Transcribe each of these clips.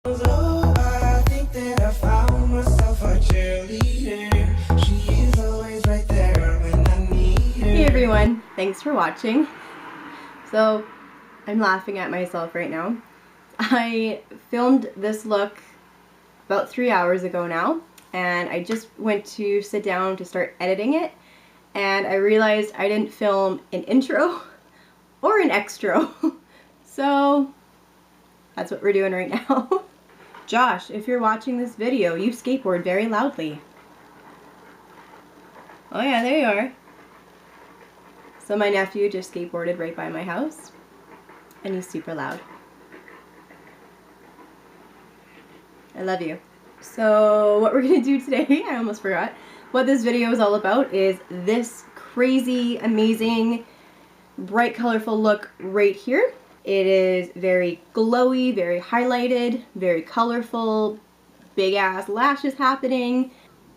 Oh, I think that I found myself a cheerleader. She is always right there when I need her. Hey everyone, thanks for watching. So, I'm laughing at myself right now. I filmed this look about 3 hours ago now, and I just went to sit down to start editing it, and I realized I didn't film an intro or an extra. So, that's what we're doing right now. Josh, if you're watching this video, you skateboard very loudly. Oh yeah, there you are. So my nephew just skateboarded right by my house, and he's super loud. I love you. So what we're gonna do today, I almost forgot, what this video is all about is this crazy, amazing, bright, colorful look right here. It is very glowy, very highlighted, very colorful, big ass lashes happening.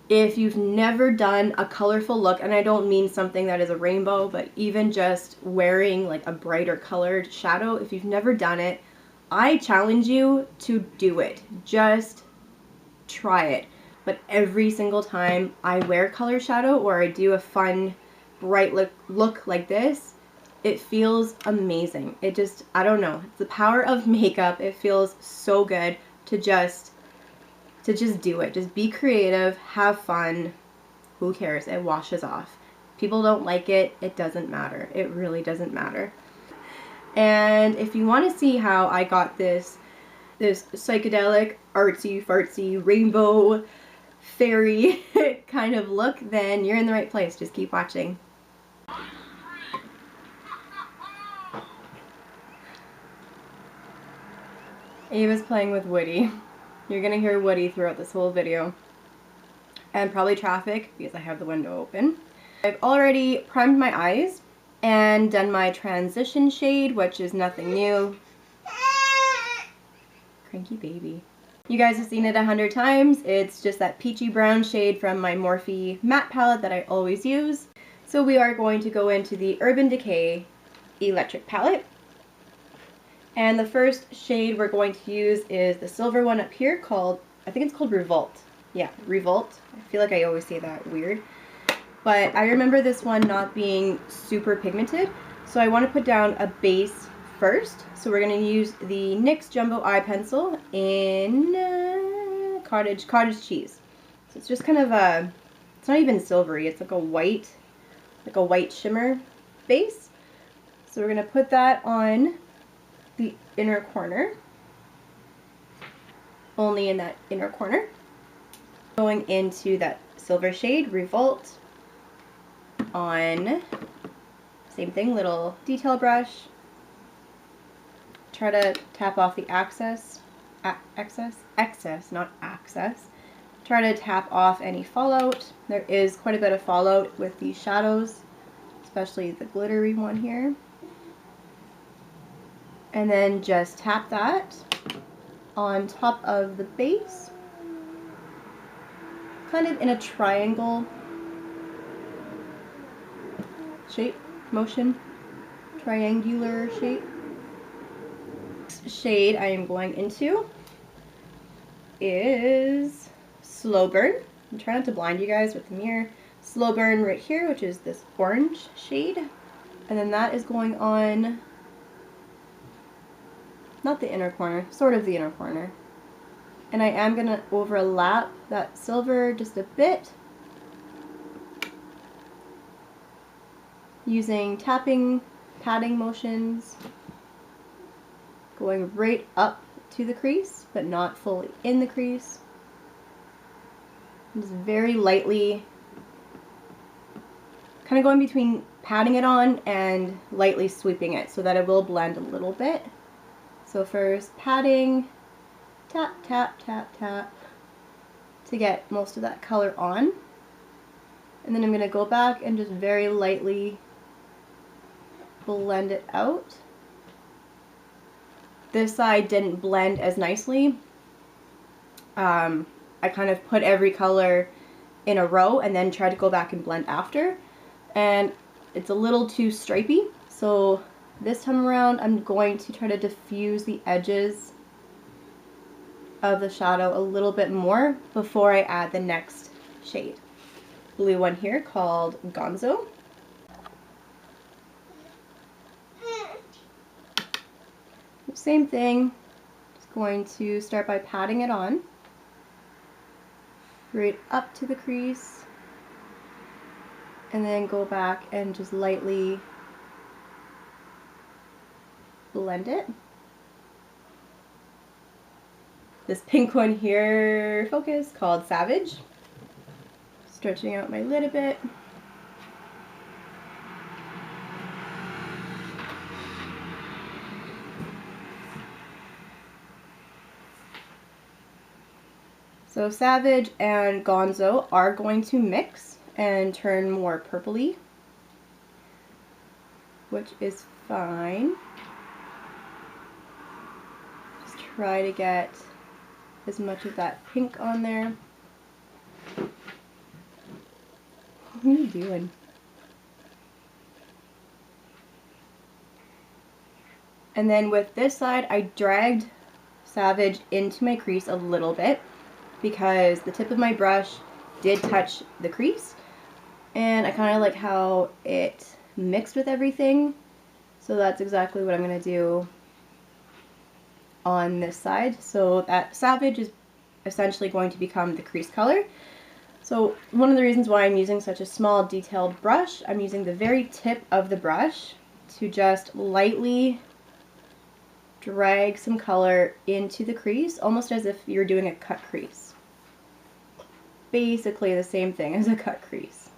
If you've never done a colorful look, and I don't mean something that is a rainbow, but even just wearing like a brighter colored shadow, if you've never done it, I challenge you to do it. Just try it. But every single time I wear color shadow or I do a fun, bright look like this, it feels amazing. It just, I don't know, it's the power of makeup. It feels so good to just do it. Just be creative, have fun. Who cares? It washes off. People don't like it, it doesn't matter. It really doesn't matter. And if you want to see how I got this psychedelic, artsy fartsy, rainbow, fairy kind of look, then you're in the right place. Just keep watching. Ava's playing with Woody. You're gonna hear Woody throughout this whole video. And probably traffic because I have the window open. I've already primed my eyes and done my transition shade, which is nothing new. Cranky baby. You guys have seen it 100 times. It's just that peachy brown shade from my Morphe matte palette that I always use. So we are going to go into the Urban Decay Electric palette. And the first shade we're going to use is the silver one up here called, I think it's called Revolt. Yeah, Revolt. I feel like I always say that weird. But I remember this one not being super pigmented, so I want to put down a base first. So we're going to use the NYX Jumbo Eye Pencil in cottage cheese. So it's just kind of a, it's not even silvery, it's like a white shimmer base. So we're going to put that on the inner corner, only in that inner corner. Going into that silver shade, Revolt, on, same thing, little detail brush. Try to tap off the excess, not access. Try to tap off any fallout. There is quite a bit of fallout with these shadows, especially the glittery one here. And then just tap that on top of the base, kind of in a triangle shape, motion, triangular shape. Next shade I am going into is Slow Burn. I'm trying not to blind you guys with the mirror. Slow Burn right here, which is this orange shade. And then that is going on, not the inner corner, sort of the inner corner. And I am going to overlap that silver just a bit using tapping, patting motions, going right up to the crease, but not fully in the crease. Just very lightly, kind of going between patting it on and lightly sweeping it so that it will blend a little bit. So first patting, tap, tap, tap, tap, to get most of that color on. And then I'm going to go back and just very lightly blend it out. This side didn't blend as nicely. I kind of put every color in a row and then tried to go back and blend after. And it's a little too stripy, so this time around I'm going to try to diffuse the edges of the shadow a little bit more before I add the next shade. Blue one here called Gonzo. Same thing, just going to start by patting it on, right up to the crease, and then go back and just lightly blend it. This pink one here, focus, called Savage. Stretching out my lid a bit. So Savage and Gonzo are going to mix and turn more purpley, which is fine. Just try to get as much of that pink on there. What are you doing? And then with this side, I dragged Savage into my crease a little bit because the tip of my brush did touch the crease, and I kind of like how it mixed with everything. So that's exactly what I'm going to do on this side. So that Savage is essentially going to become the crease color. So one of the reasons why I'm using such a small detailed brush, I'm using the very tip of the brush to just lightly drag some color into the crease, almost as if you're doing a cut crease. Basically the same thing as a cut crease.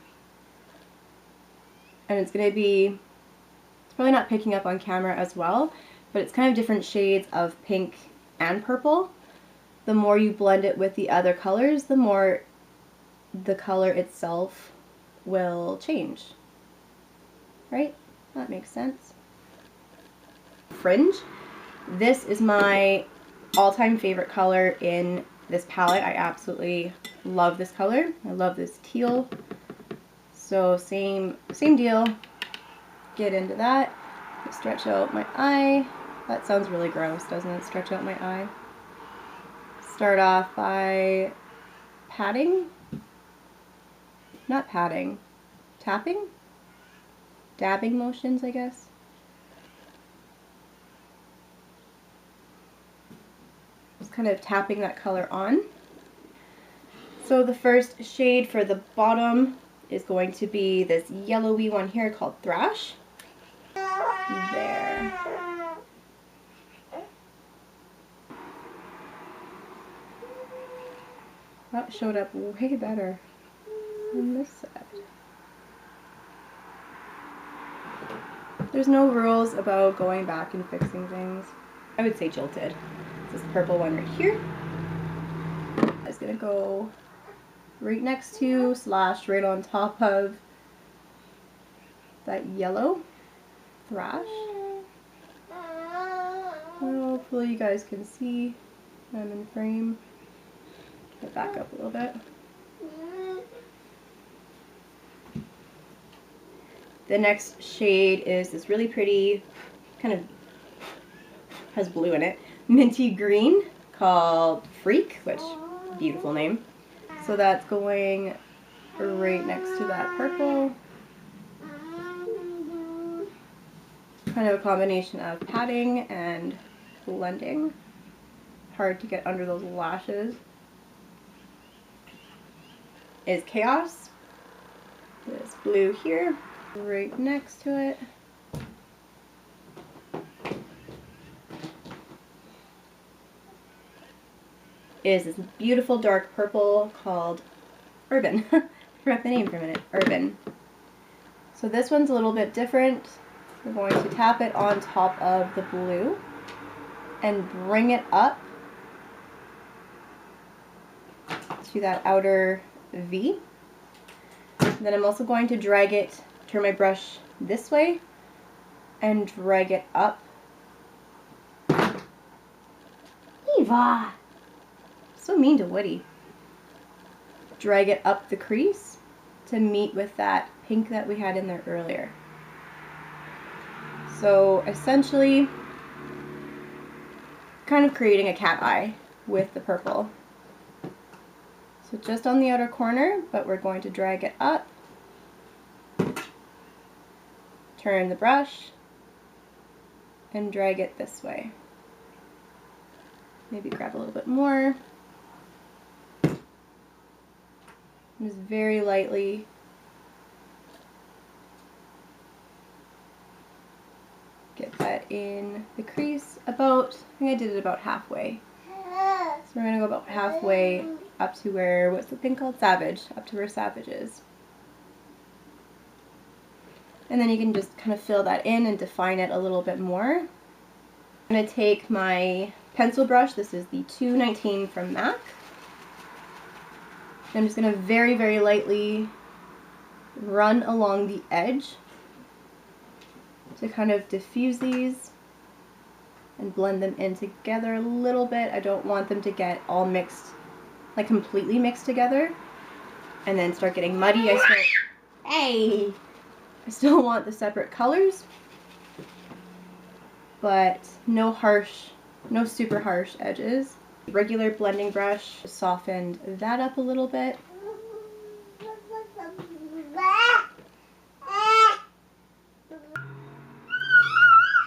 And it's going to be, it's probably not picking up on camera as well, but it's kind of different shades of pink and purple. The more you blend it with the other colors, the more the color itself will change. Right? That makes sense. Fringe. This is my all-time favorite color in this palette. I absolutely love this color. I love this teal. So same deal. Get into that. Stretch out my eye. That sounds really gross, doesn't it? Stretch out my eye. Start off by patting. Not patting. Tapping? Dabbing motions, I guess. Just kind of tapping that color on. So the first shade for the bottom is going to be this yellowy one here called Thrash. There. That showed up way better on this side. There's no rules about going back and fixing things. I would say Jilted. This purple one right here is going to go right next to / right on top of that yellow Thrash. Hopefully you guys can see I'm in frame. Get back up a little bit. The next shade is this really pretty, kind of has blue in it, minty green called Freak, which, beautiful name. So that's going right next to that purple. Kind of a combination of patting and blending. Hard to get under those lashes. Is Chaos. This blue here, right next to it. Is this beautiful dark purple called Urban. Forgot the name for a minute. Urban. So this one's a little bit different. We're going to tap it on top of the blue and bring it up to that outer V. Then I'm also going to drag it, turn my brush this way, and drag it up. Eva! So mean to Woody. Drag it up the crease to meet with that pink that we had in there earlier. So essentially, kind of creating a cat eye with the purple. So just on the outer corner, but we're going to drag it up, turn the brush, and drag it this way. Maybe grab a little bit more. Just very lightly get that in the crease about, I think I did it about halfway. So we're going to go about halfway up to where, what's the thing called? Savage, up to where Savage is. And then you can just kind of fill that in and define it a little bit more. I'm going to take my pencil brush, this is the 219 from MAC. I'm just going to very, very lightly run along the edge to kind of diffuse these and blend them in together a little bit. I don't want them to get all mixed, like completely mixed together and then start getting muddy. I still want the separate colors, but no super harsh edges. Regular blending brush softened that up a little bit.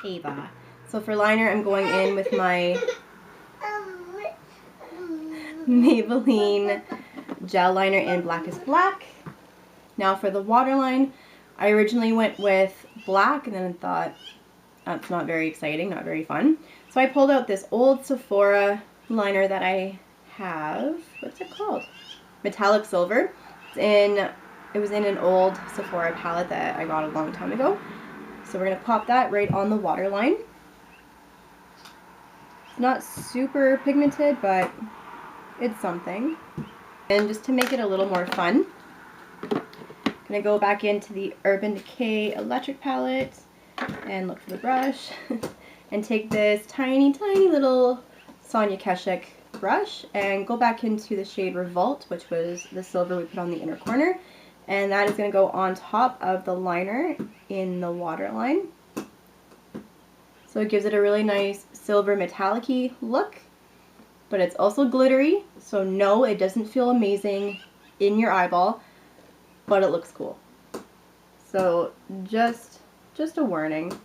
Ava. So for liner, I'm going in with my Maybelline gel liner in Black is Black. Now for the waterline, I originally went with black and then thought that's not very exciting, not very fun. So I pulled out this old Sephora liner that I have. What's it called? Metallic Silver. It was in an old Sephora palette that I got a long time ago. So we're going to pop that right on the waterline. It's not super pigmented, but it's something. And just to make it a little more fun, I'm going to go back into the Urban Decay Electric palette and look for the brush and take this tiny, tiny little Sonia Keshik brush and go back into the shade Revolt, which was the silver we put on the inner corner, and that is going to go on top of the liner in the waterline. So it gives it a really nice silver metallic-y look, but it's also glittery, so no, it doesn't feel amazing in your eyeball, but it looks cool. So just a warning.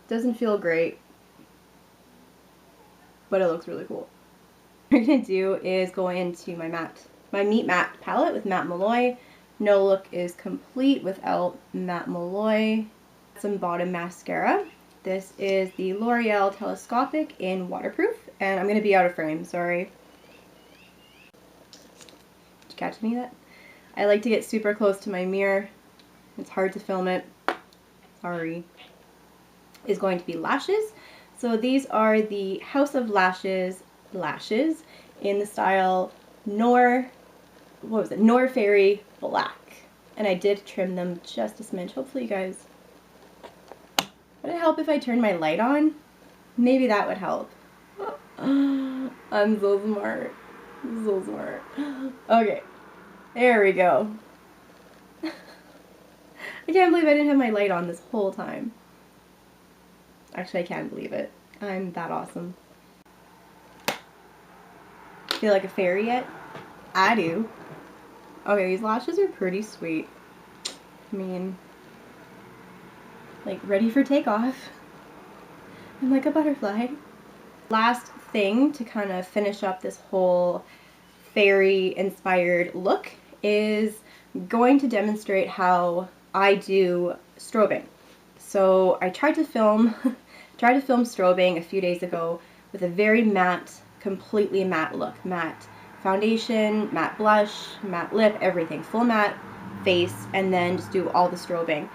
Doesn't feel great, but it looks really cool. What I'm going to do is go into my Meet Matte palette with Matte Malloy. No look is complete without Matte Malloy. Some bottom mascara. This is the L'Oreal Telescopic in Waterproof, and I'm going to be out of frame, sorry. Did you catch me that? I like to get super close to my mirror. It's hard to film it. Sorry. Is going to be lashes. So these are the House of Lashes lashes in the style Noir Fairy Black. And I did trim them just a smidge. Hopefully you guys... Would it help if I turned my light on? Maybe that would help. I'm so smart. So smart. Okay. There we go. I can't believe I didn't have my light on this whole time. Actually, I can't believe it. I'm that awesome. Feel like a fairy yet? I do. Okay, these lashes are pretty sweet. I mean, like ready for takeoff. I'm like a butterfly. Last thing to kind of finish up this whole fairy inspired look is going to demonstrate how I do strobing. So I tried to film strobing a few days ago with a very matte, completely matte look. Matte foundation, matte blush, matte lip, everything. Full matte face, and then just do all the strobing.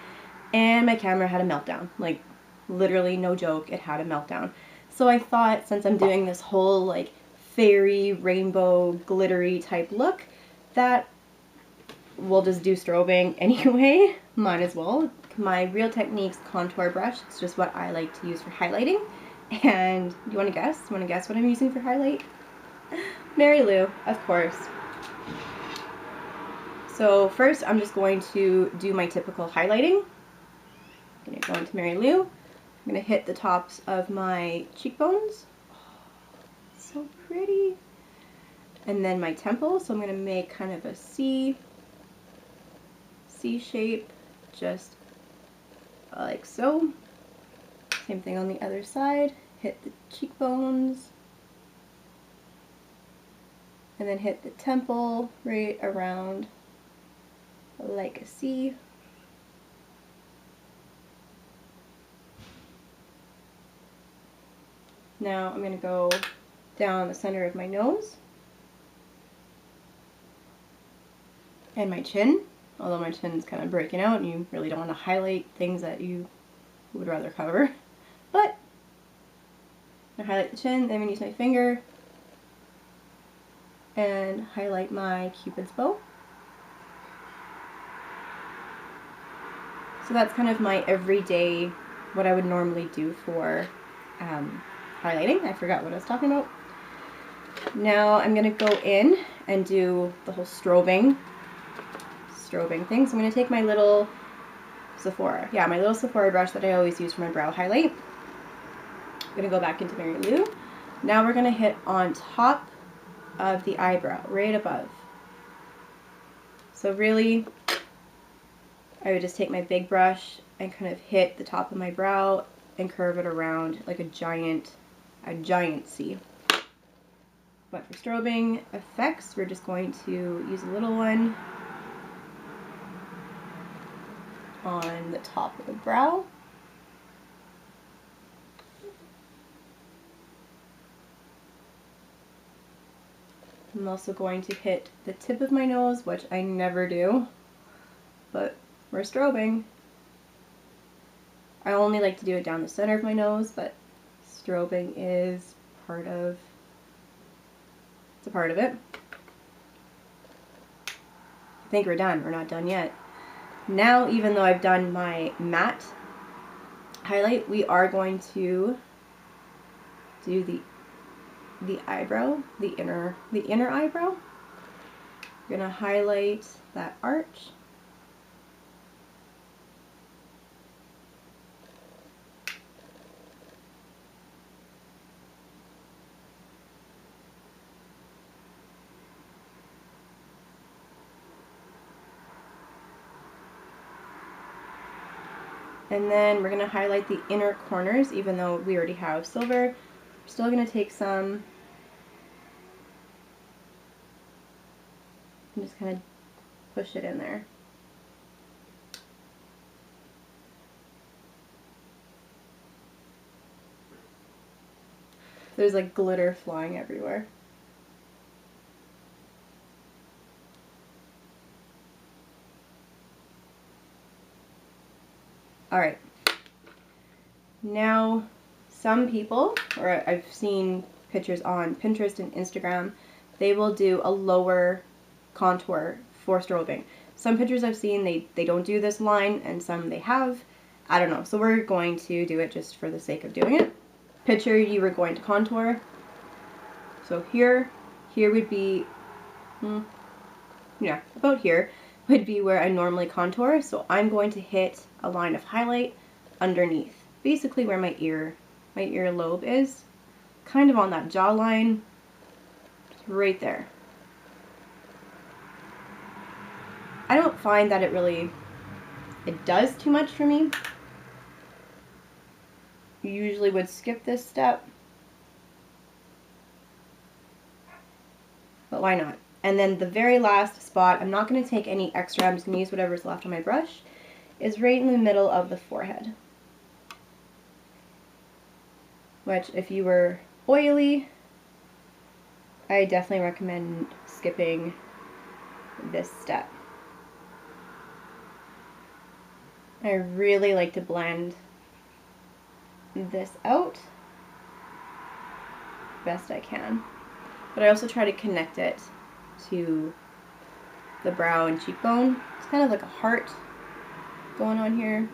And my camera had a meltdown. Like, literally, no joke, it had a meltdown. So I thought, since I'm doing this whole, like, fairy, rainbow, glittery type look, that we'll just do strobing anyway. Might as well. My Real Techniques contour brush, it's just what I like to use for highlighting. And you want to guess? You want to guess what I'm using for highlight? Mary Lou, of course. So first I'm just going to do my typical highlighting. I'm going to go into Mary Lou. I'm going to hit the tops of my cheekbones. so pretty. And then my temple, so I'm going to make kind of a C shape, just like so. Same thing on the other side. Hit the cheekbones. And then hit the temple right around like a C. Now I'm going to go down the center of my nose and my chin, although my chin's kind of breaking out and you really don't want to highlight things that you would rather cover. But I highlight the chin, then I'm going to use my finger and highlight my Cupid's bow. So that's kind of my everyday, what I would normally do for highlighting. I forgot what I was talking about. Now I'm going to go in and do the whole strobing thing. So I'm going to take my little Sephora brush that I always use for my brow highlight. I'm going to go back into Mary Lou. Now we're going to hit on top of the eyebrow, right above. So really, I would just take my big brush and kind of hit the top of my brow and curve it around like a giant C. But for strobing effects, we're just going to use a little one on the top of the brow. I'm also going to hit the tip of my nose, which I never do, but we're strobing. I only like to do it down the center of my nose, but strobing is it's a part of it. I think we're done. We're not done yet. Now, even though I've done my matte highlight, we are going to do the eyebrow, the inner eyebrow. We're gonna highlight that arch. And then we're going to highlight the inner corners, even though we already have silver. We're still going to take some and just kind of push it in there. There's like glitter flying everywhere. Alright, now some people, or I've seen pictures on Pinterest and Instagram, they will do a lower contour for strobing. Some pictures I've seen, they don't do this line, and some they have. I don't know, so we're going to do it just for the sake of doing it. Picture you were going to contour. So here would be, yeah, about here would be where I normally contour. So I'm going to hit a line of highlight underneath, basically where my ear lobe is, kind of on that jawline, right there. I don't find that it does too much for me. You usually would skip this step, but why not? And then the very last spot, I'm not going to take any extra, I'm just going to use whatever's left on my brush, is right in the middle of the forehead. Which, if you were oily, I definitely recommend skipping this step. I really like to blend this out best I can. But I also try to connect it to the brow and cheekbone. It's kind of like a heart going on here.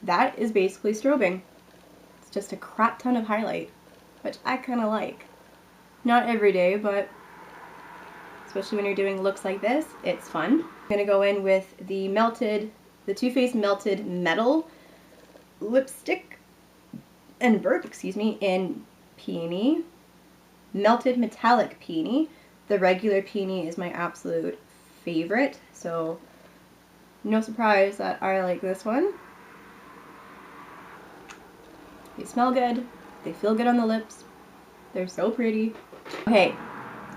That is basically strobing. It's just a crap ton of highlight, which I kind of like. Not every day, but especially when you're doing looks like this, it's fun. I'm gonna go in with the Too Faced Melted Metal lipstick and burp, excuse me, in Peony, Melted Metallic Peony. The regular Peony is my absolute favorite, so no surprise that I like this one. They smell good, they feel good on the lips, they're so pretty. Okay,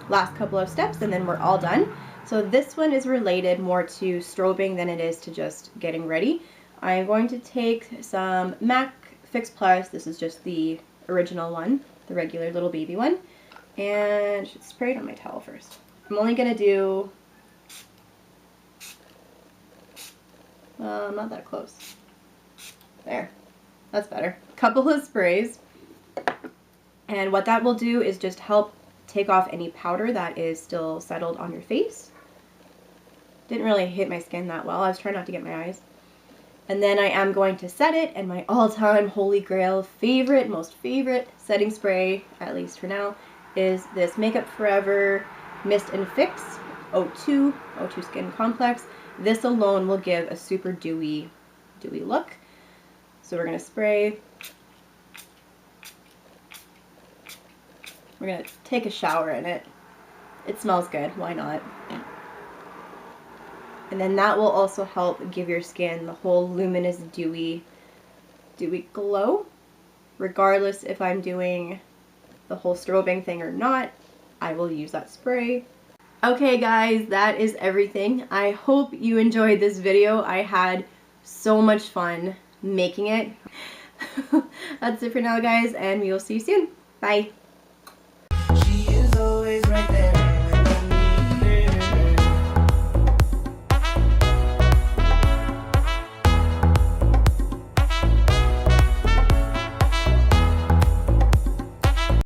last couple of steps and then we're all done. So this one is related more to strobing than it is to just getting ready. I'm going to take some MAC Fix Plus, this is just the original one, the regular little baby one, and I should spray it on my towel first. I'm only going to do, not that close. There, that's better. Couple of sprays, and what that will do is just help take off any powder that is still settled on your face. Didn't really hit my skin that well. I was trying not to get my eyes. And then I am going to set it, and my all-time holy grail favorite, most favorite setting spray, at least for now, is this Makeup Forever Mist and Fix O2 Skin Complex. This alone will give a super dewy look. So we're going to spray. We're going to take a shower in it. It smells good, why not? And then that will also help give your skin the whole luminous, dewy glow. Regardless if I'm doing the whole strobing thing or not, I will use that spray. Okay guys, that is everything. I hope you enjoyed this video. I had so much fun making it. That's it for now guys, and we will see you soon. Bye.